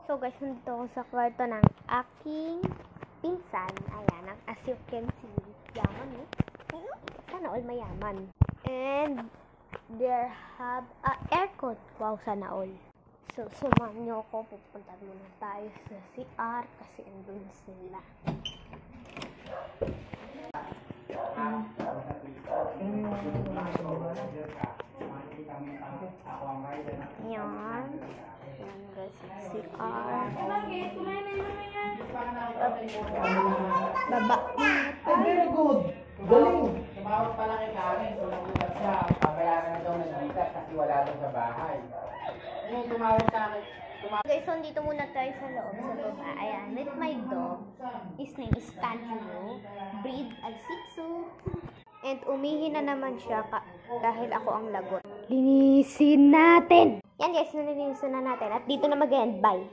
So guys, nandito ako sa kwarto ng aking pinsan. Ayan, as you can see, yaman eh. Sana all mayaman. And there have a aircon. Wow, sana all. So, sumahan niyo ako. Pupunta muna tayo sa CR kasi andun sila. Yan. Yan guys, CR. Baba. Very good. Galing. Tumawag pala kay Karen. Tumawag siya. Papayaran na daw ng bigat kasi wala daw sa bahay. Ngayon tumawag sa akin. Guys, so dito muna tayo sa loob sa baba. Ayan, with my dog. His name is Tanjiro. Breed ay Shih Tzu. And umihi na naman siya dahil ako ang lagot. Linisin natin! Yan guys, nalinisin na natin. At dito na mag-end. Bye!